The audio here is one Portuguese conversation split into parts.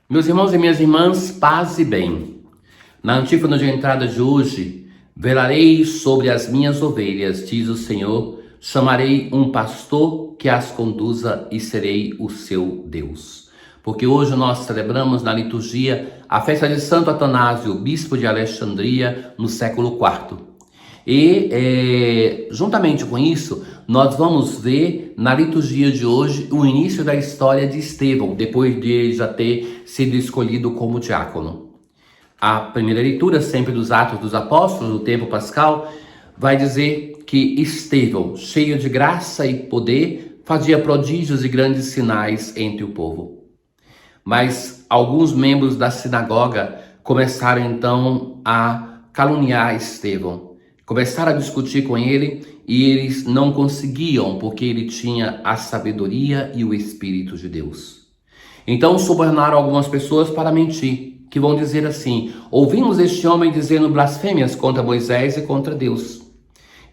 Meus irmãos e minhas irmãs, paz e bem. Na antífona de entrada de hoje, velarei sobre as minhas ovelhas, diz o Senhor, chamarei um pastor que as conduza e serei o seu Deus. Porque hoje nós celebramos na liturgia a festa de Santo Atanásio, bispo de Alexandria, no século IV. Juntamente com isso, nós vamos ver na liturgia de hoje o início da história de Estevão, depois de ele já ter sido escolhido como diácono. A primeira leitura, sempre dos Atos dos Apóstolos, do tempo pascal, vai dizer que Estevão, cheio de graça e poder, fazia prodígios e grandes sinais entre o povo. Mas alguns membros da sinagoga começaram então a caluniar Estevão. Começaram a discutir com ele e eles não conseguiam, porque ele tinha a sabedoria e o Espírito de Deus. Então subornaram algumas pessoas para mentir, que vão dizer assim: ouvimos este homem dizendo blasfêmias contra Moisés e contra Deus.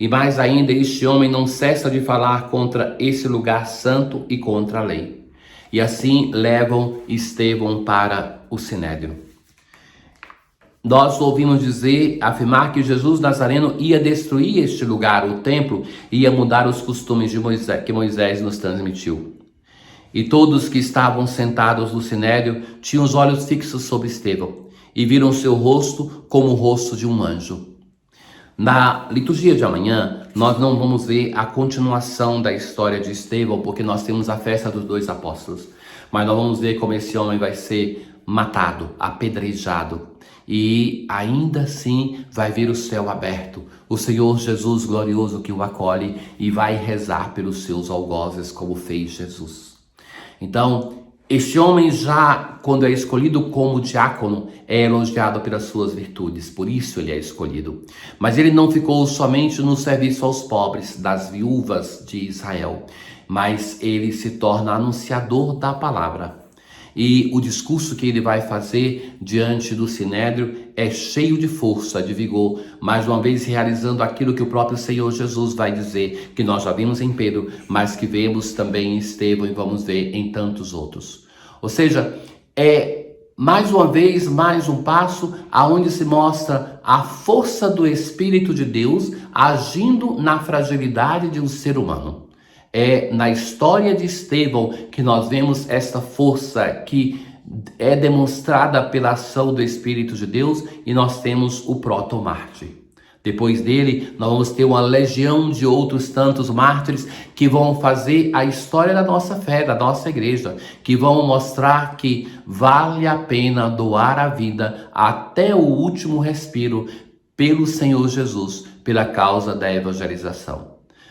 E mais ainda, este homem não cessa de falar contra esse lugar santo e contra a lei. E assim levam Estevão para o Sinédrio. Nós ouvimos afirmar que Jesus Nazareno ia destruir este lugar, o templo, e ia mudar os costumes de Moisés, que Moisés nos transmitiu. E todos que estavam sentados no Sinédrio tinham os olhos fixos sobre Estevão e viram seu rosto como o rosto de um anjo. Na liturgia de amanhã, nós não vamos ver a continuação da história de Estevão, porque nós temos a festa dos dois apóstolos. Mas nós vamos ver como esse homem vai ser matado, apedrejado. E ainda assim vai ver o céu aberto, o Senhor Jesus glorioso que o acolhe e vai rezar pelos seus algozes como fez Jesus. Então, este homem já, quando é escolhido como diácono, é elogiado pelas suas virtudes, por isso ele é escolhido. Mas ele não ficou somente no serviço aos pobres, das viúvas de Israel, mas ele se torna anunciador da palavra. E o discurso que ele vai fazer diante do Sinédrio é cheio de força, de vigor, mais uma vez realizando aquilo que o próprio Senhor Jesus vai dizer, que nós já vimos em Pedro, mas que vemos também em Estevão e vamos ver em tantos outros. Ou seja, é mais uma vez, mais um passo aonde se mostra a força do Espírito de Deus agindo na fragilidade de um ser humano. É na história de Estevão que nós vemos essa força que é demonstrada pela ação do Espírito de Deus e nós temos o proto-mártir. Depois dele, nós vamos ter uma legião de outros tantos mártires que vão fazer a história da nossa fé, da nossa igreja, que vão mostrar que vale a pena doar a vida até o último respiro pelo Senhor Jesus, pela causa da evangelização.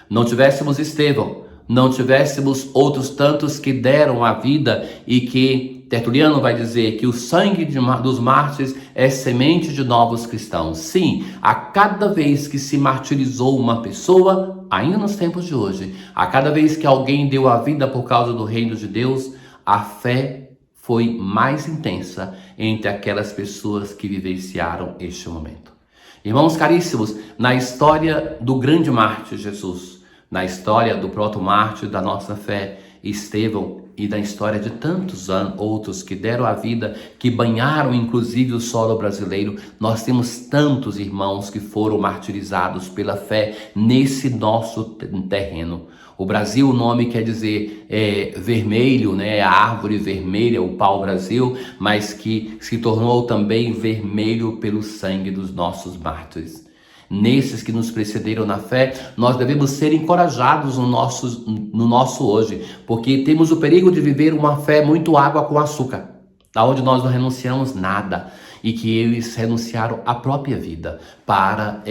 Não tivéssemos Estevão, não tivéssemos outros tantos que deram a vida e que Tertuliano vai dizer que o sangue dos mártires é semente de novos cristãos. Sim, a cada vez que se martirizou uma pessoa, ainda nos tempos de hoje, a cada vez que alguém deu a vida por causa do reino de Deus, a fé foi mais intensa entre aquelas pessoas que vivenciaram este momento. Irmãos caríssimos, na história do grande mártir Jesus, na história do proto-mártir da nossa fé, Estevão, e da história de tantos outros que deram a vida, que banharam inclusive o solo brasileiro, nós temos tantos irmãos que foram martirizados pela fé nesse nosso terreno. O Brasil, o nome quer dizer vermelho, né? A árvore vermelha, o pau-brasil, mas que se tornou também vermelho pelo sangue dos nossos mártires. Nesses que nos precederam na fé, nós devemos ser encorajados no nosso hoje, porque temos o perigo de viver uma fé muito água com açúcar, da onde nós não renunciamos nada, e que eles renunciaram à própria vida para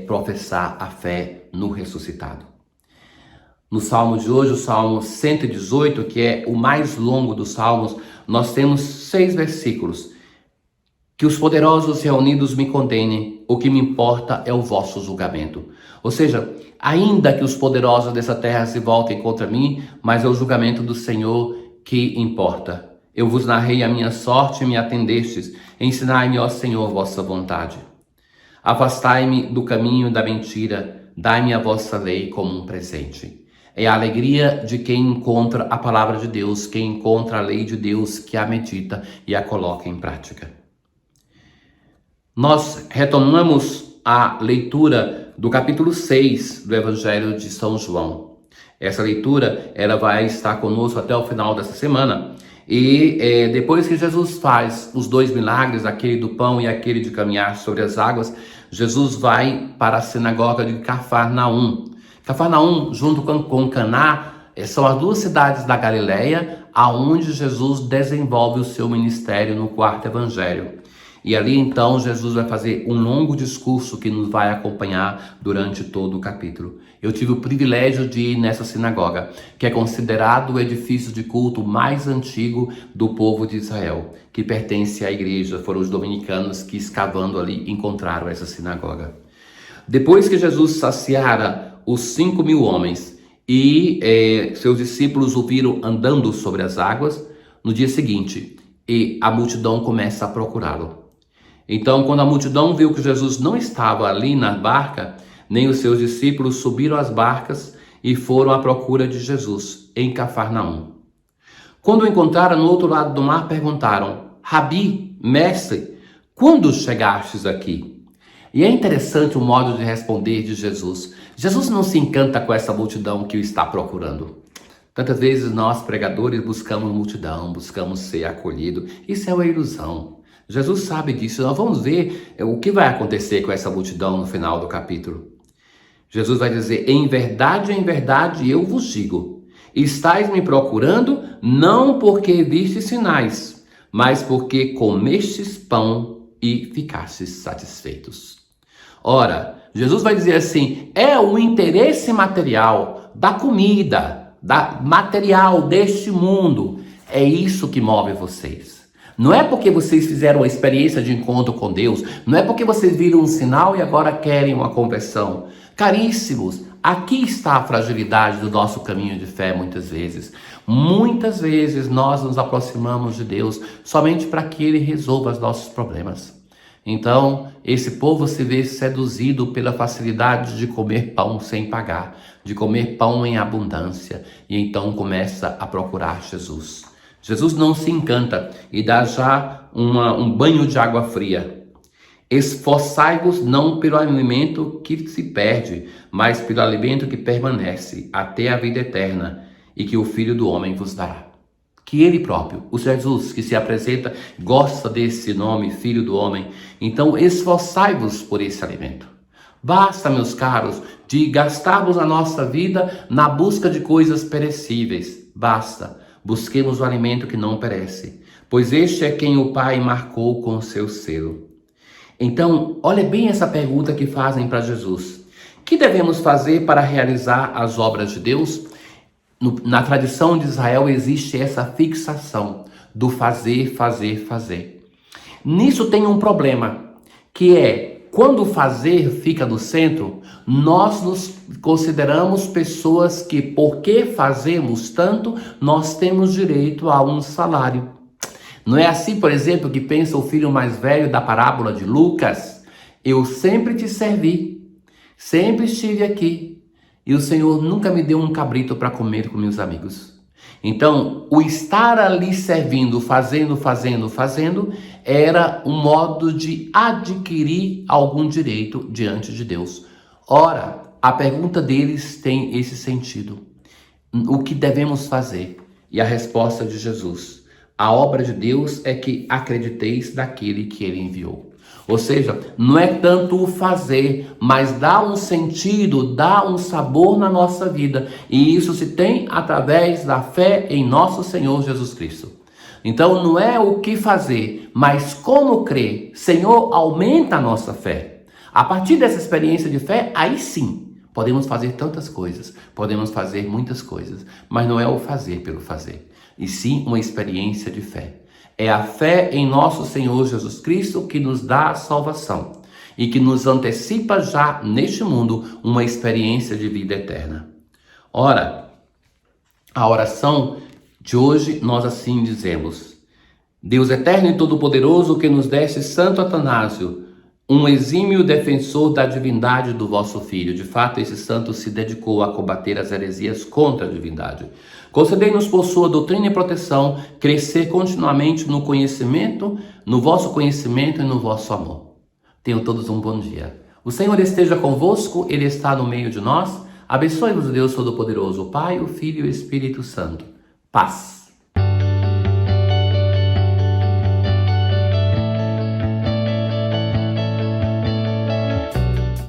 professar a fé no ressuscitado. No Salmo de hoje, o Salmo 118, que é o mais longo dos Salmos, nós temos 6 versículos. Que os poderosos reunidos me condenem, o que me importa é o vosso julgamento. Ou seja, ainda que os poderosos dessa terra se voltem contra mim, mas é o julgamento do Senhor que importa. Eu vos narrei a minha sorte e me atendestes. Ensinai-me, ó Senhor, vossa vontade. Afastai-me do caminho da mentira, dai-me a vossa lei como um presente. É a alegria de quem encontra a palavra de Deus, quem encontra a lei de Deus, que a medita e a coloca em prática. Nós retomamos a leitura do capítulo 6 do Evangelho de São João. Essa leitura ela vai estar conosco até o final dessa semana. E depois que Jesus faz os 2 milagres, aquele do pão e aquele de caminhar sobre as águas, Jesus vai para a sinagoga de Cafarnaum. Cafarnaum, junto com Caná, são as 2 cidades da Galileia, aonde Jesus desenvolve o seu ministério no 4º evangelho. E ali então Jesus vai fazer um longo discurso que nos vai acompanhar durante todo o capítulo. Eu tive o privilégio de ir nessa sinagoga, que é considerado o edifício de culto mais antigo do povo de Israel, que pertence à igreja. Foram os dominicanos que, escavando ali, encontraram essa sinagoga. Depois que Jesus saciara os 5.000 homens e seus discípulos o viram andando sobre as águas, no dia seguinte, e a multidão começa a procurá-lo. Então, quando a multidão viu que Jesus não estava ali na barca, nem os seus discípulos subiram às barcas e foram à procura de Jesus, em Cafarnaum. Quando o encontraram no outro lado do mar, perguntaram: Rabi, mestre, quando chegastes aqui? E é interessante o modo de responder de Jesus. Jesus não se encanta com essa multidão que o está procurando. Tantas vezes nós, pregadores, buscamos multidão, buscamos ser acolhido. Isso é uma ilusão. Jesus sabe disso. Nós vamos ver o que vai acontecer com essa multidão no final do capítulo. Jesus vai dizer: em verdade, eu vos digo, estáis me procurando não porque vistes sinais, mas porque comestes pão e ficastes satisfeitos. Ora, Jesus vai dizer assim: é o interesse material da comida, da material deste mundo, é isso que move vocês. Não é porque vocês fizeram uma experiência de encontro com Deus, não é porque vocês viram um sinal e agora querem uma conversão. Caríssimos, aqui está a fragilidade do nosso caminho de fé muitas vezes. Muitas vezes nós nos aproximamos de Deus somente para que Ele resolva os nossos problemas. Então, esse povo se vê seduzido pela facilidade de comer pão sem pagar, de comer pão em abundância, e então começa a procurar Jesus. Jesus não se encanta e dá já um banho de água fria. Esforçai-vos não pelo alimento que se perde, mas pelo alimento que permanece até a vida eterna, e que o Filho do Homem vos dará. Que Ele próprio, o Jesus que se apresenta, gosta desse nome, Filho do Homem. Então esforçai-vos por esse alimento. Basta, meus caros, de gastarmos a nossa vida na busca de coisas perecíveis. Basta. Busquemos o alimento que não perece, pois este é quem o Pai marcou com o seu selo. Então, olha bem essa pergunta que fazem para Jesus. O que devemos fazer para realizar as obras de Deus? Na tradição de Israel existe essa fixação do fazer, fazer, fazer. Nisso tem um problema, que é quando o fazer fica no centro, nós nos consideramos pessoas que, porque fazemos tanto, nós temos direito a um salário. Não é assim, por exemplo, que pensa o filho mais velho da parábola de Lucas? Eu sempre te servi, sempre estive aqui, e o Senhor nunca me deu um cabrito para comer com meus amigos. Então, o estar ali servindo, fazendo, era um modo de adquirir algum direito diante de Deus. Ora, a pergunta deles tem esse sentido. O que devemos fazer? E a resposta de Jesus: a obra de Deus é que acrediteis naquele que Ele enviou. Ou seja, não é tanto o fazer, mas dá um sentido, dá um sabor na nossa vida. E isso se tem através da fé em nosso Senhor Jesus Cristo. Então não é o que fazer, mas como crer. Senhor, aumenta a nossa fé. A partir dessa experiência de fé, aí sim, podemos fazer tantas coisas, podemos fazer muitas coisas. Mas não é o fazer pelo fazer, e sim uma experiência de fé. É a fé em nosso Senhor Jesus Cristo que nos dá a salvação e que nos antecipa já neste mundo uma experiência de vida eterna. Ora, a oração de hoje nós assim dizemos: Deus eterno e todo-poderoso que nos deste Santo Atanásio, um exímio defensor da divindade do vosso Filho. De fato, esse santo se dedicou a combater as heresias contra a divindade. Concedei-nos por sua doutrina e proteção crescer continuamente no conhecimento, no vosso conhecimento e no vosso amor. Tenham todos um bom dia. O Senhor esteja convosco, Ele está no meio de nós. Abençoe-vos Deus Todo-Poderoso, o Pai, o Filho e o Espírito Santo. Paz.